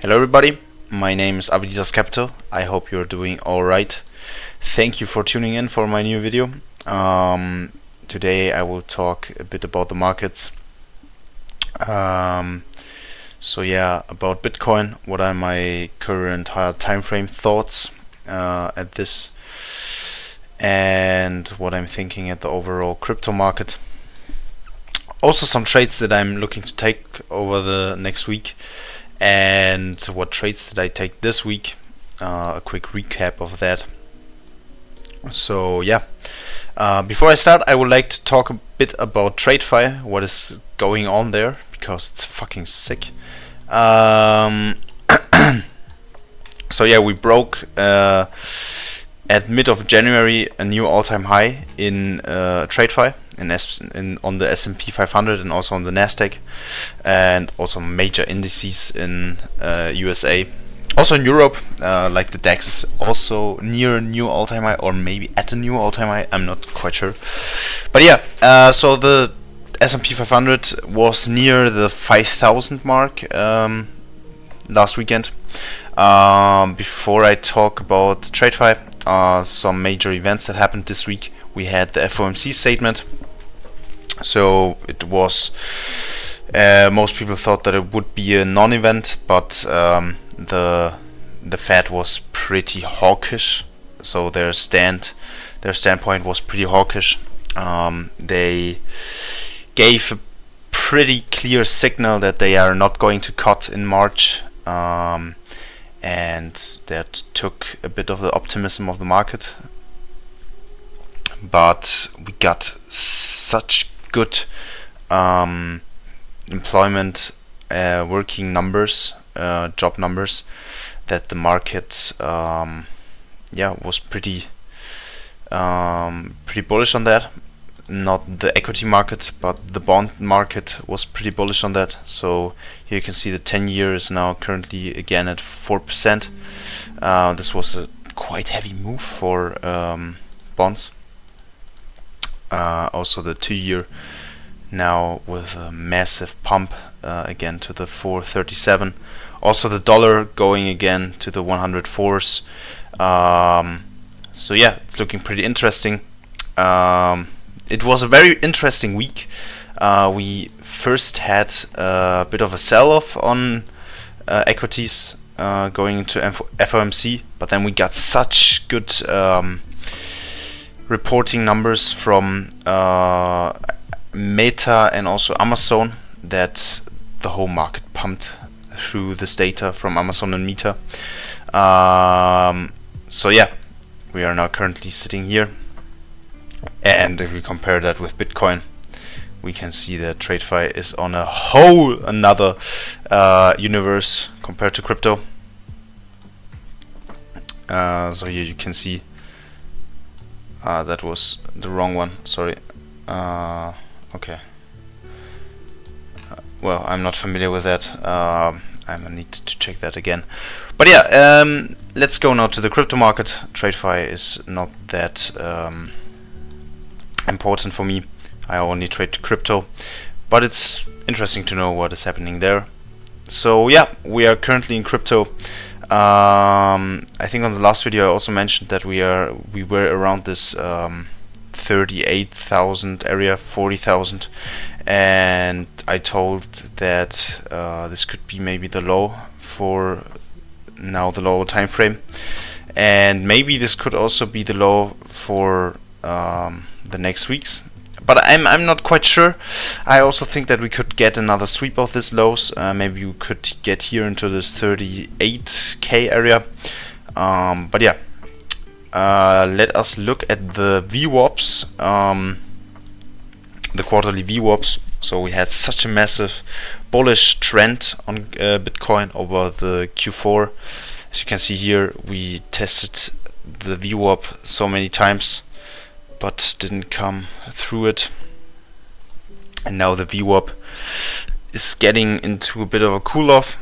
Hello everybody, my name is Abdidas Capital. I hope you're doing alright. Thank you for tuning in for my new video. Today I will talk a bit about the markets. So yeah, about Bitcoin, what are my current higher time frame thoughts at this, and what I'm thinking at the overall crypto market. Also some trades that I'm looking to take over the next week, and what trades did I take this week, a quick recap of that. So yeah, before I start, I would like to talk a bit about TradeFi, what is going on there, because it's fucking sick. So yeah, we broke at mid of January a new all-time high in TradeFi on the S&P 500 and also on the Nasdaq, and also major indices in USA. Also in Europe, like the DAX is also near a new all-time high, or maybe at a new all-time high. I'm not quite sure. But yeah, so the S&P 500 was near the 5,000 mark last weekend. Before I talk about TradeFi, some major events that happened this week. We had the FOMC statement. So it was, most people thought that it would be a non-event, but the Fed was pretty hawkish. So their standpoint was pretty hawkish. They gave a pretty clear signal that they are not going to cut in March, and that took a bit of the optimism of the market. But we got such good employment, working numbers, job numbers, that the market was pretty bullish on that. Not the equity market, but the bond market was pretty bullish on that. So here you can see the 10-year is now currently again at 4%. This was a quite heavy move for bonds. Also the 2-year now with a massive pump again to the 4.37. Also the dollar going again to the 104s. So yeah, it's looking pretty interesting. It was a very interesting week. We first had a bit of a sell-off on equities going into FOMC, but then we got such good reporting numbers from Meta and also Amazon that the whole market pumped through this data from Amazon and Meta. So yeah, we are now currently sitting here, and if we compare that with Bitcoin, we can see that TradeFi is on a whole another universe compared to crypto. So here you can see that was the wrong one, sorry. Okay. Well, I'm not familiar with that. I need to check that again. But yeah, let's go now to the crypto market. TradeFi is not that important for me. I only trade crypto, but it's interesting to know what is happening there. So yeah, we are currently in crypto. I think on the last video I also mentioned that we were around this 38,000 area, 40,000, and I told that this could be maybe the low for now, the lower time frame, and maybe this could also be the low for the next weeks. But I'm not quite sure. I also think that we could get another sweep of these lows. Maybe we could get here into this 38k area. But yeah, let us look at the VWAPs, the quarterly VWAPs. So we had such a massive bullish trend on Bitcoin over the Q4. As you can see here, we tested the VWAP so many times, but didn't come through it, and now the VWAP is getting into a bit of a cool off.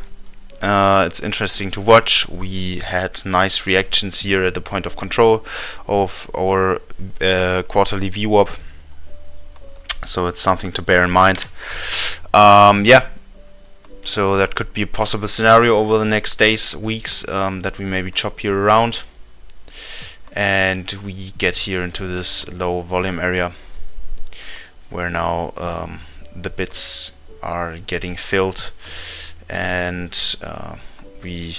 It's interesting to watch. We had nice reactions here at the point of control of our quarterly VWAP, so it's something to bear in mind. Yeah, So that could be a possible scenario over the next days, weeks, that we maybe chop here around and we get here into this low volume area where now the bits are getting filled, and we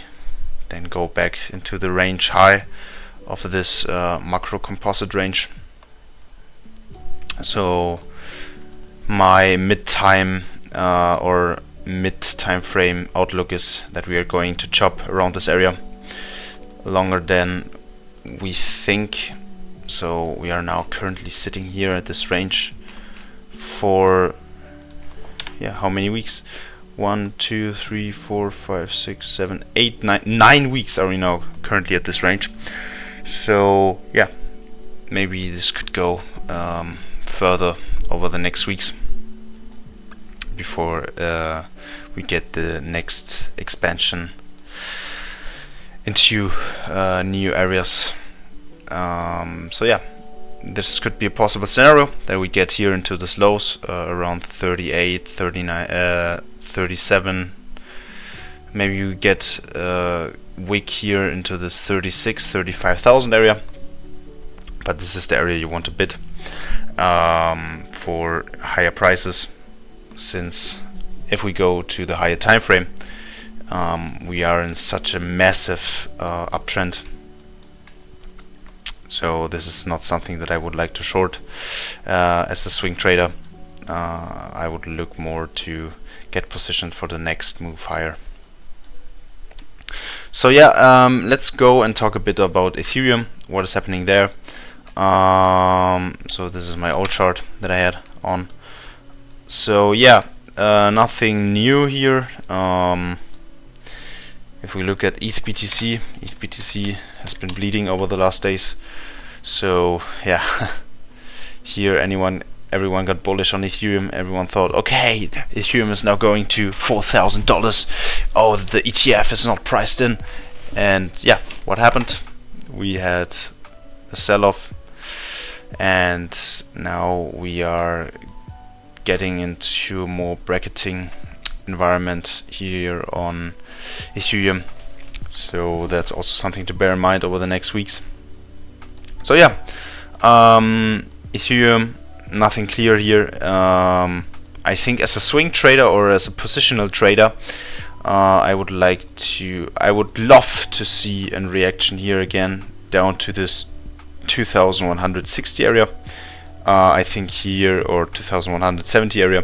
then go back into the range high of this macro composite range. So my mid-time or mid-time frame outlook is that we are going to chop around this area longer than we think. So we are now currently sitting here at this range for how many weeks? 1, 2, 3, 4, 5, 6, 7, 8, 9 weeks are we now currently at this range. So yeah, maybe this could go further over the next weeks before we get the next expansion into new areas. So yeah, this could be a possible scenario that we get here into this lows around 38, 39, 37. Maybe we get a wick here into this 36, 35,000 area, but this is the area you want to bid for higher prices, since if we go to the higher time frame, we are in such a massive uptrend. So this is not something that I would like to short as a swing trader. I would look more to get positioned for the next move higher. So yeah, let's go and talk a bit about Ethereum, what is happening there. So this is my old chart that I had on. So yeah, nothing new here. If we look at ETH BTC has been bleeding over the last days. So yeah, here everyone got bullish on Ethereum. Everyone thought, okay, Ethereum is now going to $4,000. Oh, the ETF is not priced in. And yeah, what happened? We had a sell-off, and now we are getting into a more bracketing environment here on Ethereum. So that's also something to bear in mind over the next weeks. So yeah, Ethereum, nothing clear here. I think as a swing trader or as a positional trader, I would love to see a reaction here again down to this 2160 area. I think here, or 2170 area.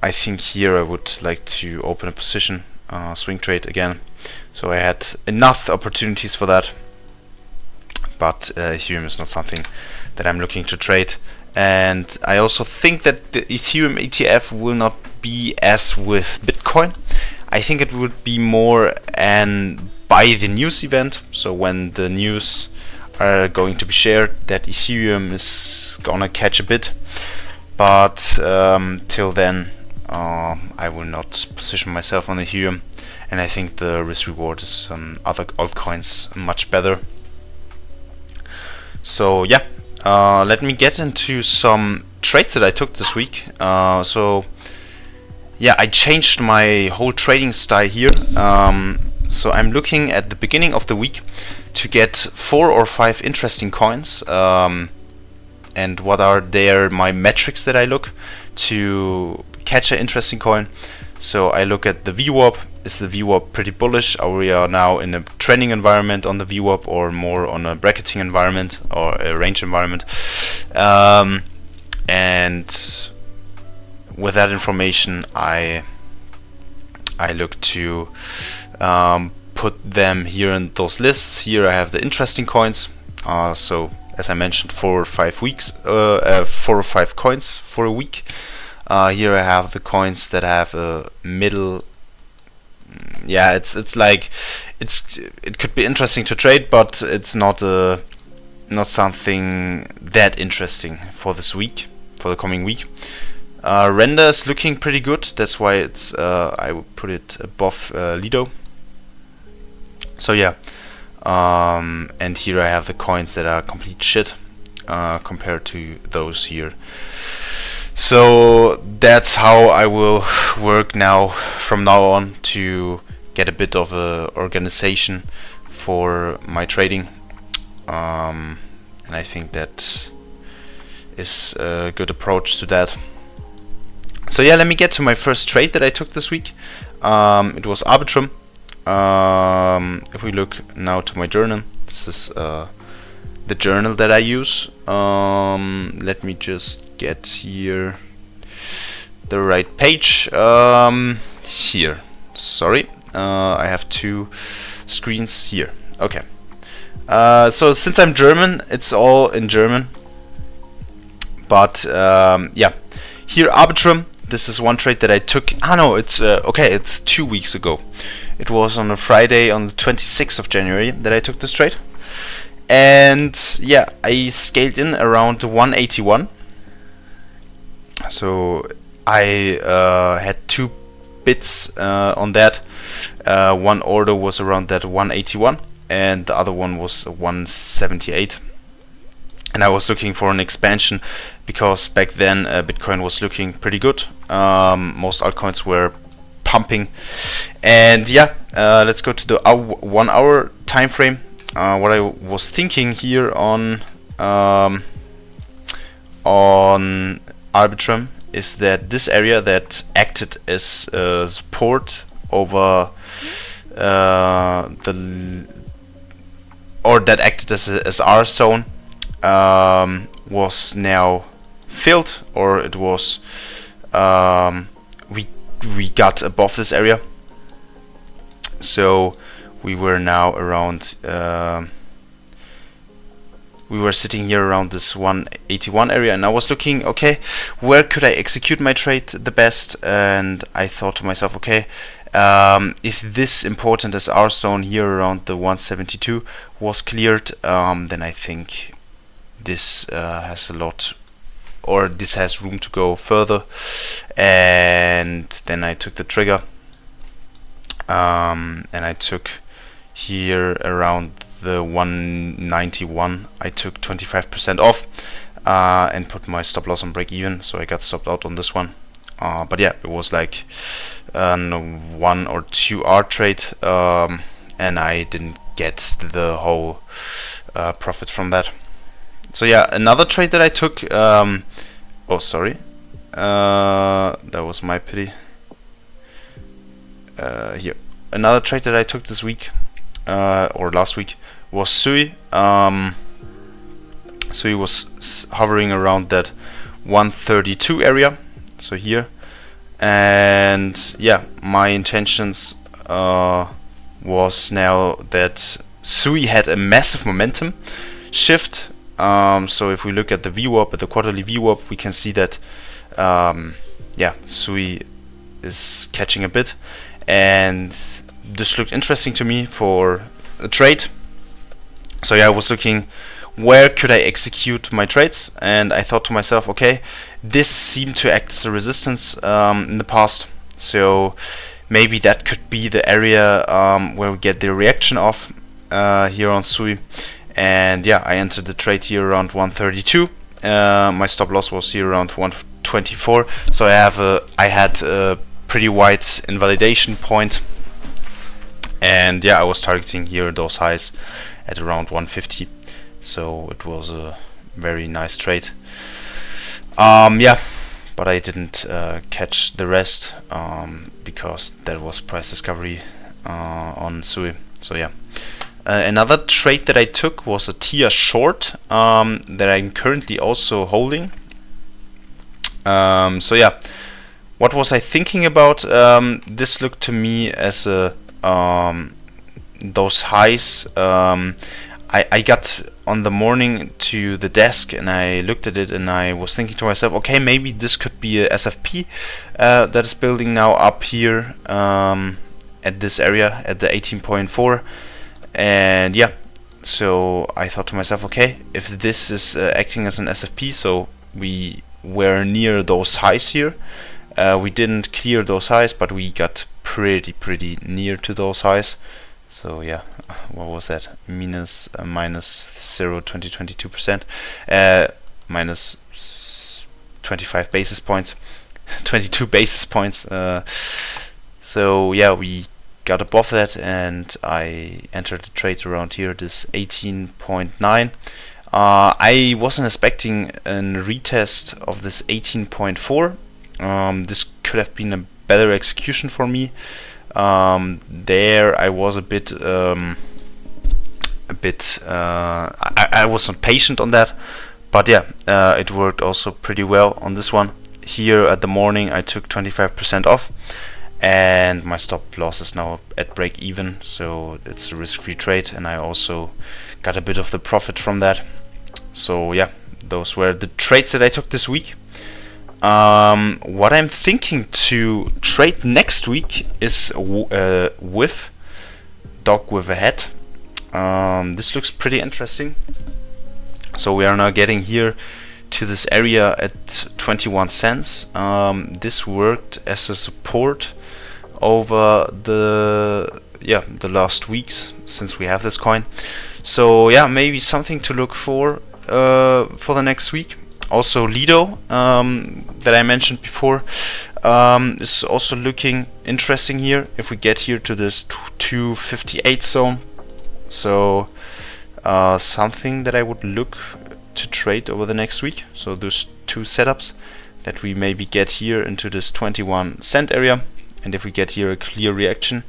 I think here I would like to open a position, swing trade again. So I had enough opportunities for that, but Ethereum is not something that I'm looking to trade. And I also think that the Ethereum ETF will not be as with Bitcoin. I think it would be more an by the news event. So when the news are going to be shared, that Ethereum is gonna catch a bit. But till then, I will not position myself on Ethereum, and I think the risk reward is on other altcoins much better. So yeah, let me get into some trades that I took this week. So yeah, I changed my whole trading style here. So I'm looking at the beginning of the week to get 4 or 5 interesting coins. And what are my metrics that I look to catch an interesting coin? So I look at the VWAP. Is the VWAP pretty bullish? Are we now in a trending environment on the VWAP, or more on a bracketing environment or a range environment? And with that information, I look to put them here in those lists. Here I have the interesting coins. So as I mentioned, 4 or 5 weeks, 4 or 5 coins for a week. Here I have the coins that have a middle. Yeah, it could be interesting to trade, but it's not something that interesting for this week, for the coming week. Render is looking pretty good. That's why it's I would put it above Lido. So yeah. And here I have the coins that are complete shit compared to those here. So that's how I will work now from now on to get a bit of a organization for my trading, and I think that is a good approach to that. So yeah, let me get to my first trade that I took this week. It was Arbitrum. If we look now to my journal, this is the journal that I use. Let me just get here the right page. Here, sorry, I have two screens here. Okay. So since I'm German, it's all in German. But yeah, here Arbitrum. This is one trade that I took. No, it's okay. It's 2 weeks ago. It was on a Friday, on the 26th of January, that I took this trade. And yeah, I scaled in around 181. So I had 2 bits on that. One order was around that 181, and the other one was 178. And I was looking for an expansion because back then Bitcoin was looking pretty good. Most altcoins were pumping. And yeah, let's go to the 1 hour time frame. What I was thinking here on Arbitrum is that this area that acted as support over that acted as our zone was now filled, or it was we got above this area. So we were now around we were sitting here around this 181 area, and I was looking, okay, where could I execute my trade the best? And I thought to myself, okay, if this important as our zone here around the 172 was cleared, then I think this has a lot, or this has room to go further. And then I took the trigger, and I took here around the 191. I took 25% off and put my stop loss on break even, so I got stopped out on this one. But yeah, it was like a 1 or 2 hour trade, and I didn't get the whole profit from that. So yeah, another trade that I took, oh sorry, that was my pity. Here, another trade that I took this week, or last week, was Sui. Sui was hovering around that 132 area, so here. And yeah, my intentions was now that Sui had a massive momentum shift. So if we look at the VWAP, at the quarterly VWAP, we can see that yeah, Sui is catching a bit, and this looked interesting to me for a trade. So yeah, I was looking where could I execute my trades, and I thought to myself, okay, this seemed to act as a resistance in the past, so maybe that could be the area where we get the reaction off here on Sui. And yeah, I entered the trade here around 132. My stop loss was here around 124, so I had a pretty wide invalidation point, and yeah, I was targeting here those highs at around 150. So it was a very nice trade. Yeah, but I didn't catch the rest because that was price discovery on Sui. So yeah. Another trade that I took was a TIA short that I'm currently also holding. So yeah, what was I thinking about? This looked to me as a those highs. I got on the morning to the desk and I looked at it and I was thinking to myself, okay, maybe this could be a SFP that is building now up here at this area at the 18.4. And yeah, so I thought to myself, okay, if this is acting as an SFP, so we were near those highs here. We didn't clear those highs, but we got pretty near to those highs. So yeah, what was that? Minus 0.22%, minus 25 basis points, 22 basis points. So yeah, we got above that, and I entered the trade around here, this 18.9. I wasn't expecting a retest of this 18.4. This could have been a better execution for me. There I was I was not patient on that, but yeah, it worked also pretty well on this one. Here at the morning I took 25% off, and my stop loss is now at break even, so it's a risk-free trade, and I also got a bit of the profit from that. So yeah, those were the trades that I took this week. What I'm thinking to trade next week is with dog with a head. This looks pretty interesting. So we are now getting here to this area at 21 cents. This worked as a support over the last weeks since we have this coin. So yeah, maybe something to look for the next week. Also Lido, that I mentioned before, is also looking interesting here if we get here to this 258 zone. So something that I would look to trade over the next week. So those two setups that we maybe get here into this 21 cent area, and if we get here a clear reaction,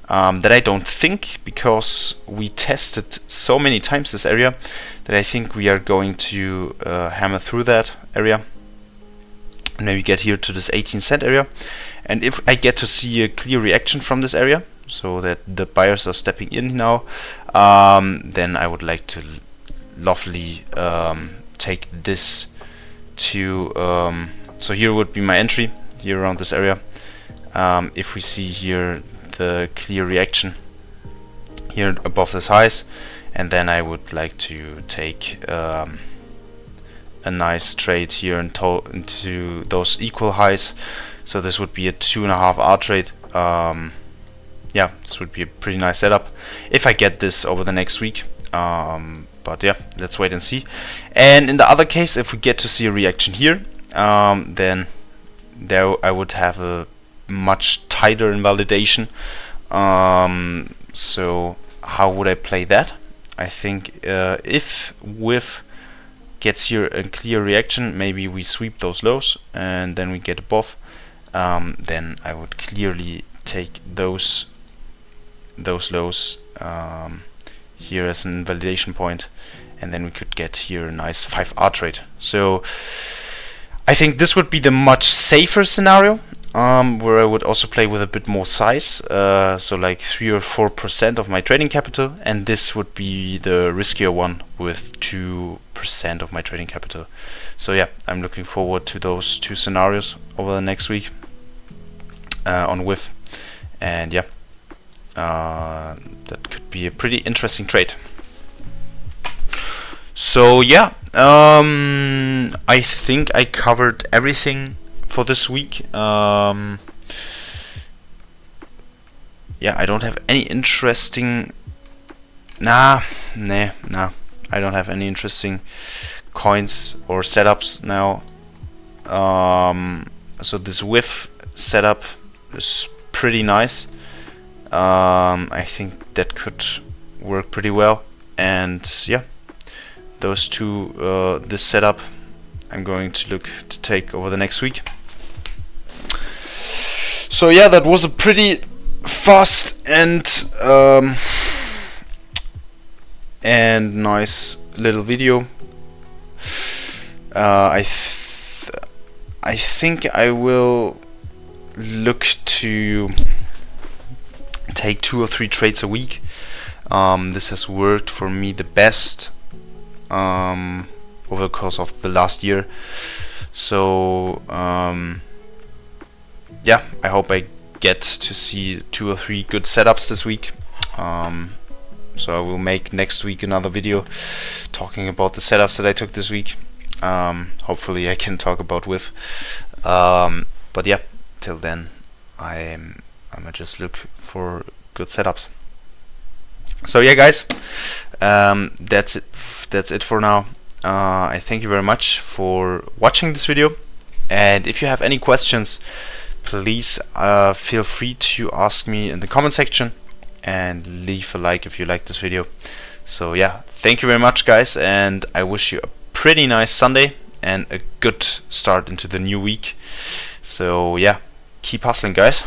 that I don't think, because we tested so many times this area, that I think we are going to hammer through that area and maybe get here to this 18 cent area. And if I get to see a clear reaction from this area, so that the buyers are stepping in now, then I would like to lovely take this to so here would be my entry here around this area. If we see here the clear reaction here above this highs, and then I would like to take a nice trade here into those equal highs. So this would be a 2.5 hour trade. Yeah, this would be a pretty nice setup if I get this over the next week. But yeah, let's wait and see. And in the other case, if we get to see a reaction here, then there I would have a much tighter invalidation. So how would I play that? I think if with gets here a clear reaction, maybe we sweep those lows and then we get above, then I would clearly take those lows here as an invalidation point, and then we could get here a nice 5R trade. So I think this would be the much safer scenario, where I would also play with a bit more size, so like 3 or 4% of my trading capital, and this would be the riskier one with 2% of my trading capital. So yeah, I'm looking forward to those two scenarios over the next week on WIF, and yeah, that could be a pretty interesting trade. So yeah, I think I covered everything for this week. Yeah, I don't have any interesting. Nah. I don't have any interesting coins or setups now. So this WIF setup is pretty nice. I think that could work pretty well, and yeah, those two, this setup I'm going to look to take over the next week. So yeah, that was a pretty fast and nice little video. I think I will look to take 2 or 3 trades a week. This has worked for me the best over the course of the last year. So yeah, I hope I get to see 2 or 3 good setups this week. So I will make next week another video talking about the setups that I took this week. Hopefully I can talk about WIF. But yeah, till then I'm gonna just look for good setups. So yeah, guys, that's it for now. I thank you very much for watching this video. And if you have any questions, please feel free to ask me in the comment section, and leave a like if you like this video. So yeah, thank you very much guys, and I wish you a pretty nice Sunday and a good start into the new week. So yeah, keep hustling guys.